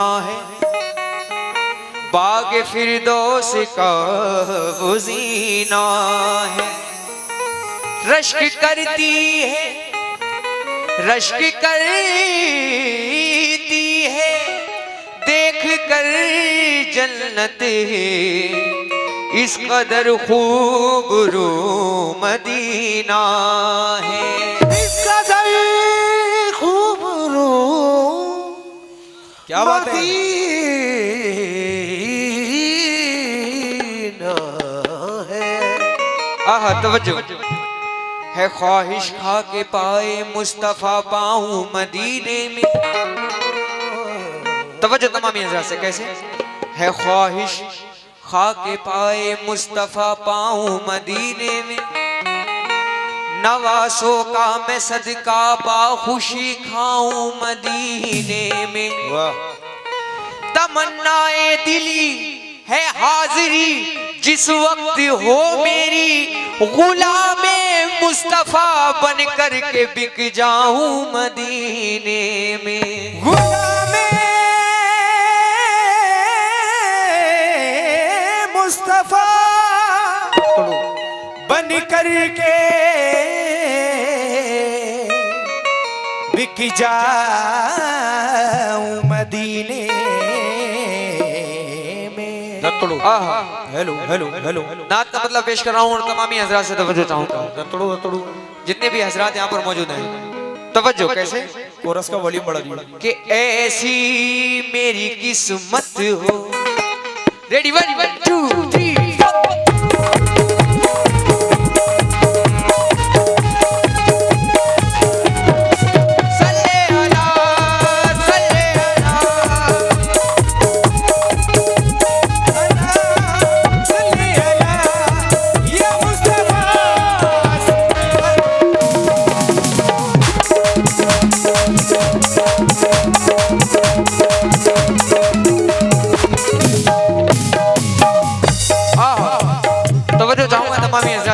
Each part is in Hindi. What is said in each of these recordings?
है बाग फिरदौस का वो जीना है। रश्क करती है रश्क करती है देख कर जन्नत है इस कदर खूब रो मदीना है। इस कदर खूब रो क्या बात है। आहा तवज्जो है ख्वाहिश खा के पाए मुस्तफा पाऊं मदीने में। तवज्जो तमामी हज़रात से कैसे है ख्वाहिश खा के पाए मुस्तफा पाऊं मदीने में। नवासों का मैं सदका बाखुशी खाऊं मदीने में। तमन्नाए दिली है हाजिरी जिस वक्त हो मेरी गुलामे मुस्तफा बन कर के बिक जाऊं मदीने में। गुलामे मुस्तफा बन कर के बिक जाऊं मदीने में। हेलो हेलो हेलो नात का मतलब पेश कर रहा हूँ और तमामी हजरात से तवज्जो चाहूंगा। जितने भी हजरात यहाँ पर मौजूद हैं तवज्जो कैसे कोरस का वॉल्यूम बढ़ा दिया कि ऐसी मेरी किस्मत हो। रेडी 1 2 3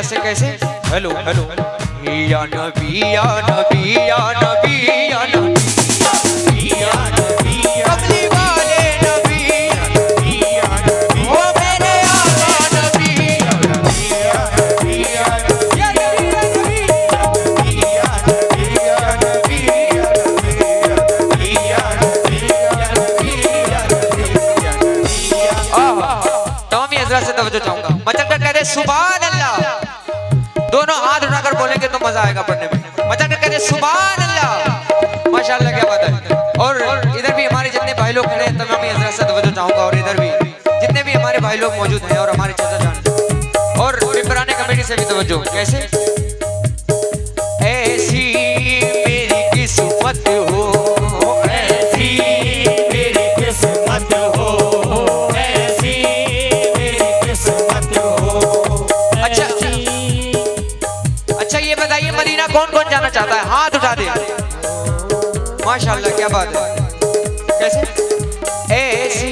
से कैसे हेलो हेलो या नबी या नबी या नबी या नबी या नबी कमली वाले नबी या नबी ओ मेरे आका नबी या नबी या नबी या नबी या नबी या नबी या नबी या नबी या नबी या नबी या नबी। तमामी हज़रात से तवज्जो चाहूंगा मचल कर कह सुभान अल्लाह। दोनों हाथ उठाकर बोलेंगे तो मजा आएगा पढ़ने में। मचा कर कहते सुभान अल्लाह माशाअल्लाह क्या बात है। और इधर भी हमारे जितने भाई लोग खड़े हैं तमामी हज़रात से तवज्जो चाहूंगा और इधर भी जितने भी हमारे भाई लोग मौजूद हैं और हमारे चाचा जान और मेंबराने कमेटी से भी तवज्जो कैसे ऐसी मेरी किस्मत हो ऐसी मेरी किस्मत हो ऐसी मेरी किस्मत हो। अच्छा ये बताइए मदीना कौन कौन जाना चाहता है हाथ उठा दे। माशाअल्लाह क्या बात है। कैसे ऐसी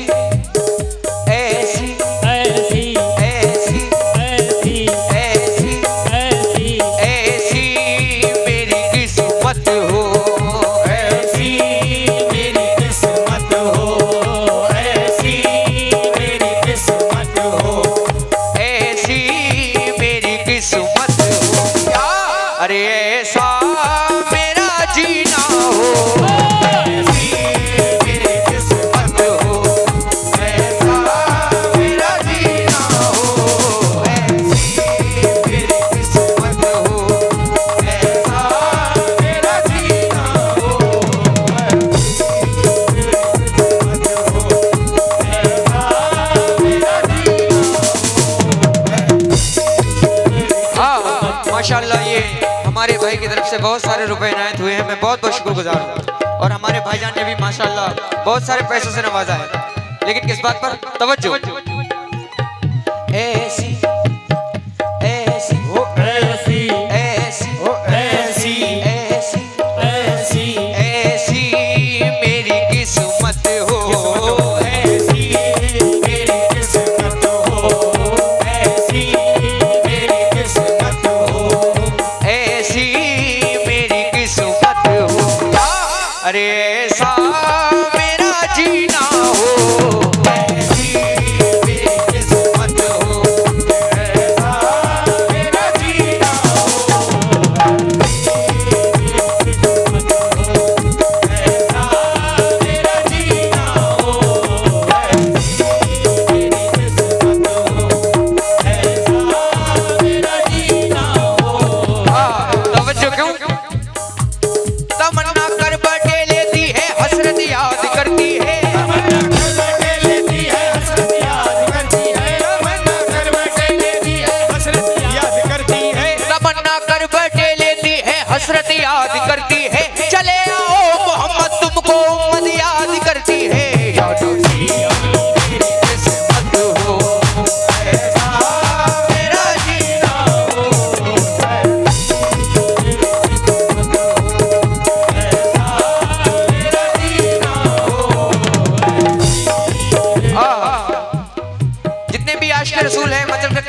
ऐसी ऐसी ऐसी ऐसी ऐसी ऐसी ऐसी मेरी किस्मत हो ऐसी मेरी किस्मत हो ऐसी मेरी किस्मत हो ऐसी मेरी किस्मत हो। अरे ऐसा मेरा जीना हो ऐसी मेरी किस्मत हो ऐसा मेरा जीना हो ऐसी मेरी किस्मत हो ऐसा मेरा जीना हो ऐसा मेरा जीना हो। माशाअल्लाह ये हमारे भाई की तरफ से बहुत सारे रुपए इनायत हुए हैं। मैं बहुत बहुत शुक्रगुजार हूँ और हमारे भाईजान ने भी माशाअल्लाह बहुत सारे पैसों से नवाजा है। लेकिन किस बात पर तवज्जो ऐसी ऐसी हो ऐसी ऐसी हो ऐसी ऐसी ऐसी ऐसी मेरी किस्मत हो ऐसी मेरी किस्मत हो ऐसी मेरी किस्मत हो ऐसी मेरी किस्मत हो। अरे ऐसा मेरा जीना हो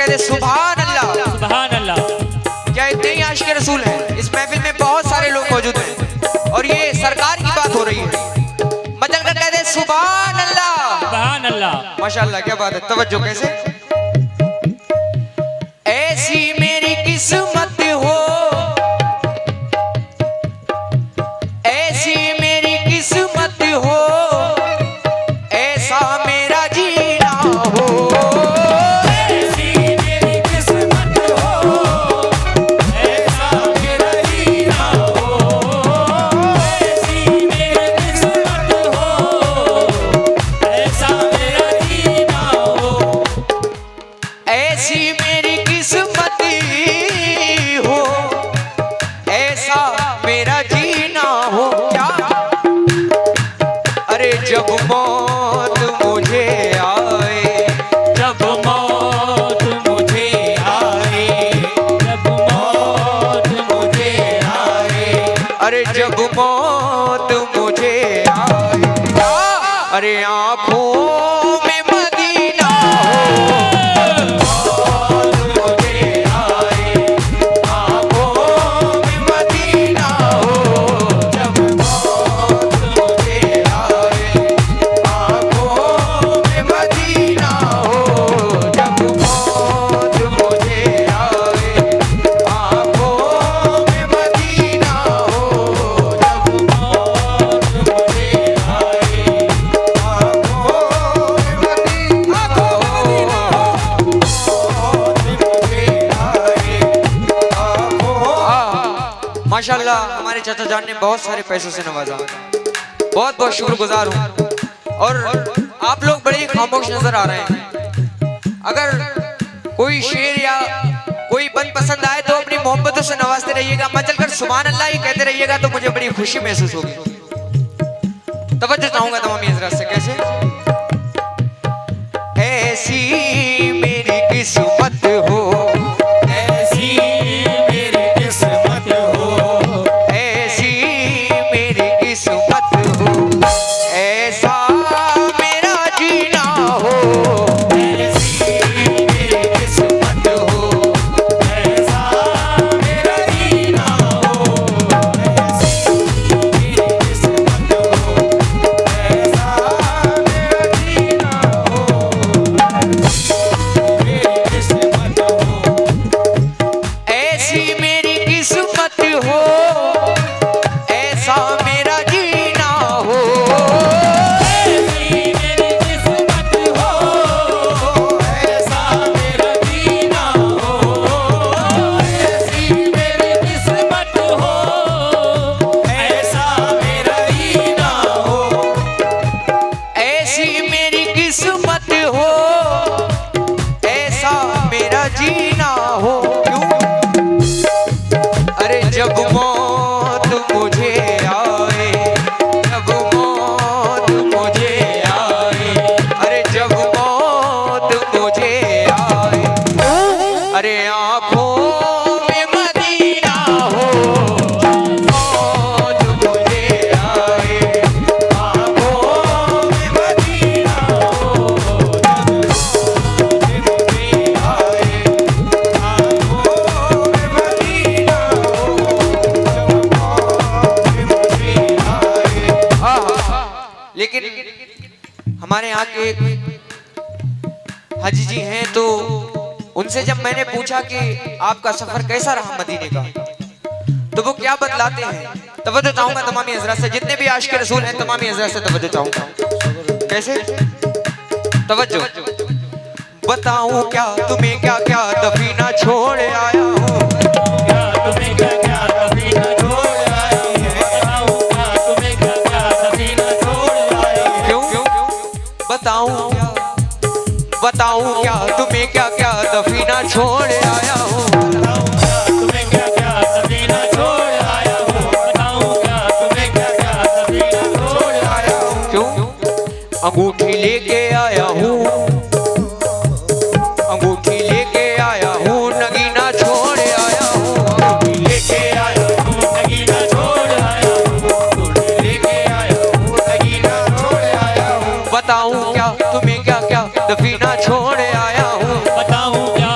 कहते सुभान अल्लाह। सुभान अल्लाह। क्या इतने ही आशिक रसूल हैं? इस महफिल में बहुत सारे लोग मौजूद हैं और ये सरकार की बात हो रही है। मचल कर कहते सुभान अल्लाह। सुभान अल्लाह। माशाअल्लाह, क्या बात है। तवज्जो कैसे? ऐसी मेरी किस्मत हो, ऐसी मेरी किस्मत हो, ऐसा मेरा जीना हो। ऐसी मेरी किस्मत हो, ऐसा मेरा जीना हो। ऐसी मेरी किस्मत हो, ऐसा मेरा जीना हो। ऐसी मेरी किस्मत हो, ऐसा मेरा जीना हो। क्या? अरे जब मौत मुझे आए, जब मौत मुझे आए, जब मौत मुझे आए, अरे जब मौत मुझे आए, अरे आंखों में मदीना हो। मौत मुझे आए, आंखों में मदीना हो। जब मौत मुझे आए, आंखों में मदीना हो। जब मौत मुझे आए, आंखों में मदीना हो। जब मौत मुझे आए, माशाल्लाह हमारे चाचा जान ने बहुत सारे पैसों से नवाजा। बहुत बहुत शुक्रगुजार हूँ। और आप लोग बड़े ही खामोश नजर आ रहे हैं। अगर कोई शेर या कोई बंद पसंद आए तो अपनी मोहब्बतों से नवाजते रहिएगा। मचल कर सुभान अल्लाह ही कहते रहिएगा तो मुझे बड़ी खुशी महसूस होगी। तवज्जो चाहूंगा तमामी हज़रात से। कैसे? ऐसी मेरी किस्मत हो, ऐसी मेरी किस्मत हो, ऐसी मेरी किस्मत हो, ऐसा मेरा जीना हो। ऐसी मेरी किस्मत हो, ऐसा मेरा जीना हो। ऐसी मेरी किस्मत हो, ऐसा मेरा जीना हो। मेरी किस्मत हो, ऐसी मेरी किस्मत हो, ऐसा मेरा जीना हो। ऐसी मेरी किस्मत हो, ऐसा मेरा जीना हो। ऐसी मेरी किस्मत हो, ऐसा मेरा जीना हो। ऐसी मेरी किस्मत हो, ऐसा मेरा जीना हो। क्यों? अरे जब मौत मुझे आए, जब मौत मुझे आए, अरे जब मौत मुझे आए, अरे आंखों में मदीना हो। मौत मुझे आए, आंखों में मदीना हो। जब मौत मुझे आए, आंखों में मदीना हो। जब मौत मुझे आए। लेकिन हमारे यहाँ के एक हाजी जी हैं, तो उनसे जब मैंने पूछा कि आपका सफर कैसा रहा मदीने का, तो वो क्या बतलाते हैं। तवज्जो चाहूंगा तमामी हज़रात से। जितने भी आशिक रसूल हैं तमामी हज़रात से तवज्जो चाहूंगा। कैसे? तवज्जो। बताऊं क्या तुम्हें क्या क्या दफीना छोड़ आया हूँ। क्या तुम्हें क्या क्या सफीना छोड़ आया हूँ। बताऊं क्या तुम्हें क्या क्या सफीना छोड़ आया हूँ। क्यों? बताऊं क्या, बताऊं क्या तुम्हें क्या क्या दफीना छोड़ आया हूँ। बताऊं क्या तुम्हें क्या क्या सफीना छोड़ आया हूँ। बताऊं क्या तुम्हें क्या क्या सफीना छोड़ आया हूँ। क्यों? अंगूठी लेके आया हूँ, अंगूठी लेके आया हूँ, नगीना छोड़ आया हूँ। अंगूठी लेके आया हूँ, नगीना छोड़ आया हूँ। लेके आया हूँ, नगीना छोड़ आया हूँ। बताऊं क्या तुम्हें क्या क्या दफीना छोड़ आया हूँ। बताऊं क्या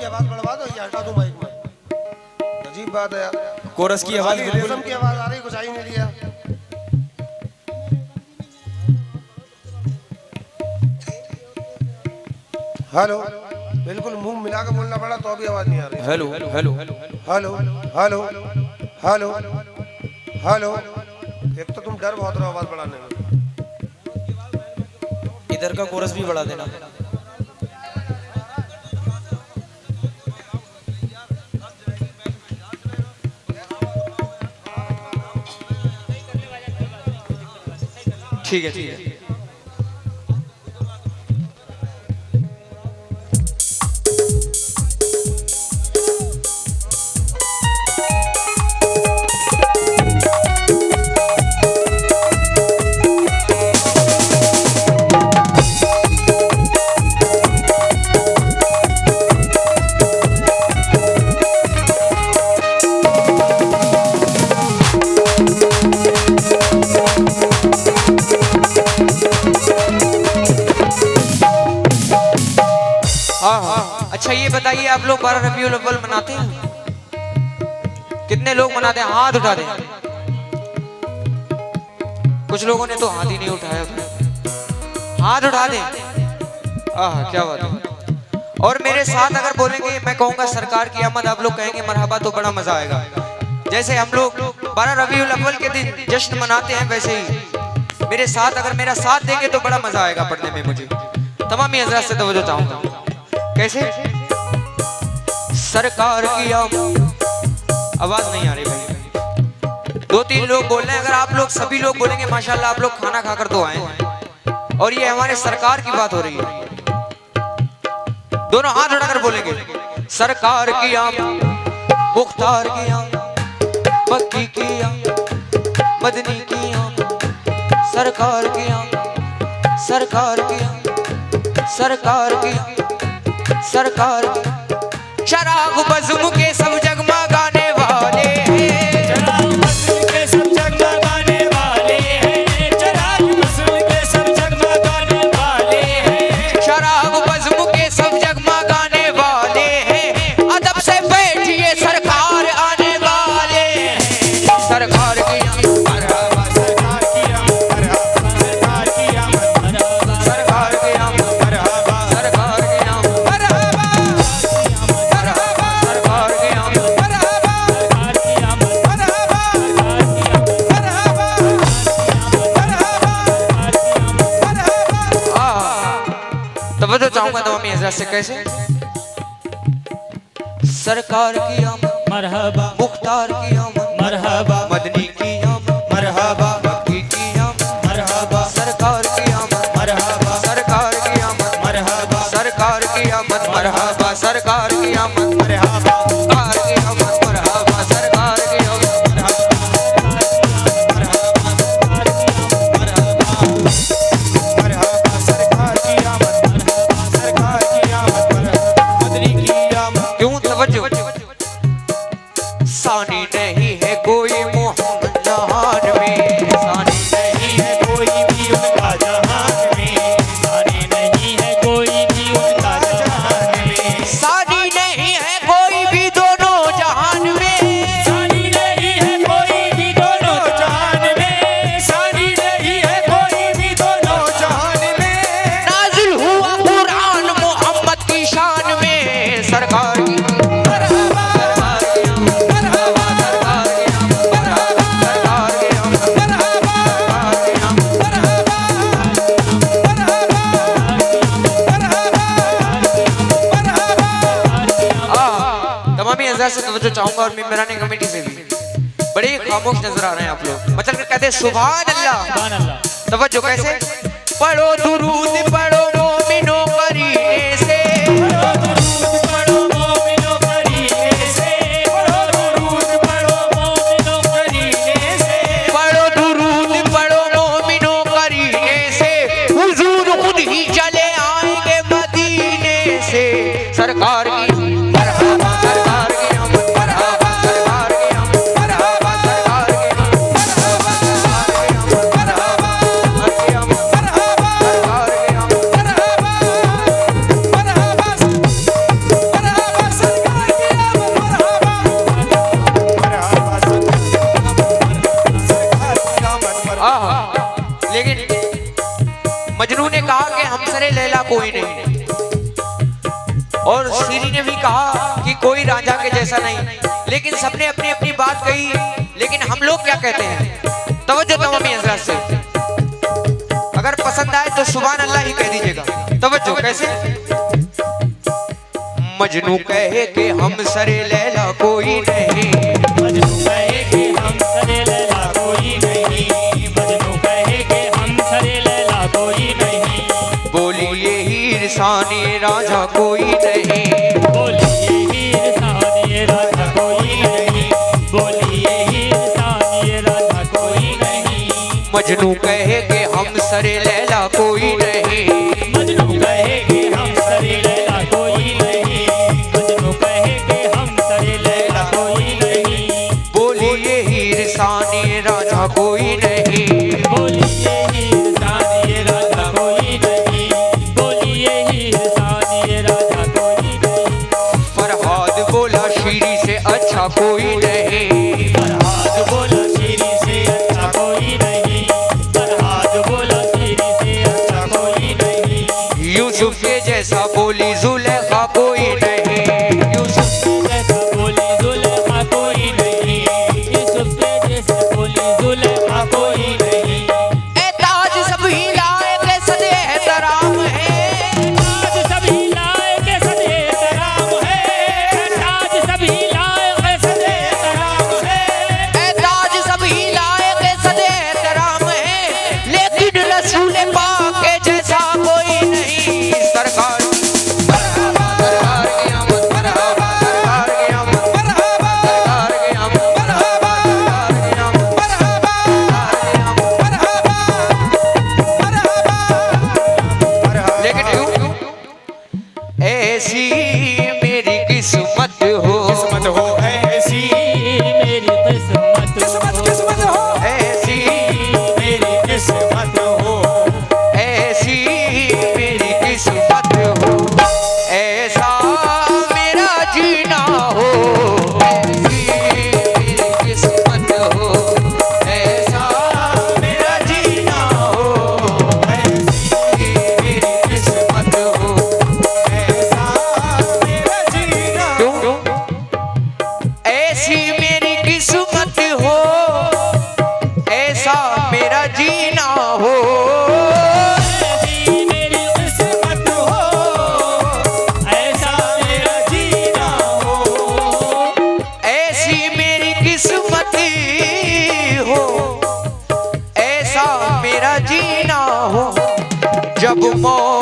आवाज बढ़वा दो या हटा दूं माइक में। अजीब बात है यार, कोरस की आवाज खाली बिल्कुल रेशम की आवाज आ रही, कुछ आ ही नहीं रही। हेलो, बिल्कुल मुंह मिला के बोलना पड़ा तो भी आवाज नहीं आ रही। Hello hello hello hello hello hello. एक तो तुम डर बहुत रहे हो आवाज बढ़ाने में। इधर का कोरस भी बढ़ा देना। ठीक है ठीक है। हाँ। अच्छा ये बताइए आप लोग 12 रबीउल अव्वल मनाते हैं? कितने लोग मनाते हैं? हाथ उठा दें। कुछ लोगों ने तो हाथ ही नहीं उठाया। हाथ उठा दें। क्या बात है। और मेरे साथ अगर बोलेंगे, मैं कहूंगा सरकार की आमद, आप लोग कहेंगे मरहबा, तो बड़ा मजा आएगा। जैसे हम लोग 12 रबीउल अव्वल के दिन जश्न मनाते हैं, वैसे ही मेरे साथ अगर मेरा साथ देंगे तो बड़ा मजा आएगा पढ़ने में। मुझे तमामी हज़रात से तवज्जो चाहूंगा। कैसे? सरकार की आवाज नहीं आ रही भाई। 2-3 लोग बोल रहे हैं। अगर आप लोग सभी लोग बोलेंगे माशाल्लाह, आप लोग खाना खाकर तो आए हैं और ये हमारे सरकार की बात हो रही है। दोनों हाथ उठाकर बोलेंगे, सरकार की मुख्तार की मक्की की मदनी की सरकार की सरकार की सरकार की सरकार चराग बज़्म के सब जगमगाने वाले हैं। चराग बज़्म के सब जगमगाने वाले हैं। चराग बज़्म के सब जगमगाने वाले हैं। चराग बज़्म के सब जगमगाने वाले हैं। अदब से बैठिए सरकार आने वाले हैं। सरकार की मरहबा सरकार की आमद, मरहबा सरकार की आमद, मरहबा सरकार की मरहबा सरकार की सरकार की सरकार की आमद, तवज्जो चाहूंगा तमामी हज़रात से। कैसे? सरकार की आमद, मरहबा मुख्तार की आमद, मरहबा मदनी की आमद, मरहबा मक्की की आमद, मरहबा सरकार की आमद, मरहबा सरकार की आमद, मरहबा सरकार की आमद, मरहबा सरकार की आमद, मरहबा सरकार की आमद, मरहबा सरकार की आमद, मरहबा सरकार की आमद, मरहबा सरकार की आमद, मरहबा मदनी की आमद। क्यों? तवज्जो। सानी नहीं है कोई मोहम्मद जहान में, सानी नहीं है कोई भी उनका जहान में, सानी नहीं है कोई भी उनका जहान में, सानी नहीं है कोई भी दोनों जहान में, सानी नहीं है कोई भी दोनों जहान में, सानी नहीं है कोई भी दोनों जहान में। नाजिल हुआ कुरान मोहम्मद की शान में। सरकार की तमामी हज़रात से तवज्जो चाहूंगा और मेम्बरान कमेटी से भी। बड़े खामोश नजर आ रहे हैं आप लोग। मतलब कहते हैं सुभान अल्लाह। सुभान अल्लाह। तवज्जो। कैसे? पढ़ो दुरूद पढ़ो मोमिनो करीने से, पढ़ो दुरूद पढ़ो मोमिनो करीने से, पढ़ो दुरूद पढ़ो मोमिनो करीने से, पढ़ो दुरूद पढ़ो मोमिनो करीने से, हुजूर खुद ही चले आएंगे मदीने से। सरकार की मरहबा, सरकार की आमद, मरहबा सरकार की आमद, मरहबा सरकार की आमद, मरहबा सरकार की आमद, मरहबा सरकार की आमद, कोई राजा के जैसा नहीं, लेकिन सबने अपनी अपनी बात कही। लेकिन हम लोग क्या कहते हैं, तवज्जो तमामी हज़रात से, अगर पसंद आए तो सुभान अल्लाह ही कह दीजिएगा। तवज्जो कैसे? मजनू कहे कि हम सरे लैला कोई नहीं, मजनू कहे कि हम सरे लैला कोई नहीं, मजनू कहे कि हम सरे लैला कोई नहीं, बोलिए हीर सानी राजा कोई नहीं, बोलिए हीर सानी राजा कोई नहीं, बोलिए हीर सानी राजा कोई नहीं, मजनू कहे कि हम सरे लैला कोई नहीं, मजनू कहे कि हम सरे लैला कोई नहीं, मजनू कहे कि हम सरे लैला कोई नहीं, बोलिए हीर सानी राजा कोई नहीं। बोलिए हीर सानी राजा कोई नहीं, बोलिए हीर सानी राजा कोई नहीं, फरहाद बोला शीरी से अच्छा कोई नहीं, फरहाद बोला शीरी से अच्छा कोई नहीं, फरहाद बोला शीरी से अच्छा कोई नहीं, यूसुफ के जैसा बोली जुलेखा कोई नहीं, यूसुफ जैसा बोली जुलेखा कोई नहीं, यूसुफ के जैसा बोली जुलेखा कोई नहीं, ए ताज सभी लाए के सदे एहतराम है, ताज सभी लाए के सदे तराम है, ताज सभी लाए के सदे तराम है, ए ताज सभी लाए के सदे एहतराम है, लेकिन रसूल पाक के जैसा कोई नहीं। सरकार सरकार की आमद, मरहबा सरकार की आमद, मरहबा सरकार की आमद, मरहबा सरकार की आमद, मरहबा मरहबा। लेकिन क्यों? ऐसी मेरी किस्मत हो, किस्मत हो ऐसी, मेरी किस्मत हो, ऐसी मेरी किस्मत हो, ऐसी मेरी किस्मत हो, ऐसा मेरा जीना हो, ऐसी मेरी किस्मत हो, ऐसा मेरा जीना हो, ऐसी मेरी किस्मत हो, ऐसा मेरा जीना। क्यों? ऐसी मेरी किस्मत हो, ऐसा मेरा जीना हो, ऐसी मेरी किस्मत हो, ऐसा मेरा जीना हो, ऐसी मेरी किस्मत हो, ऐसा मेरा जीना हो, जब मौत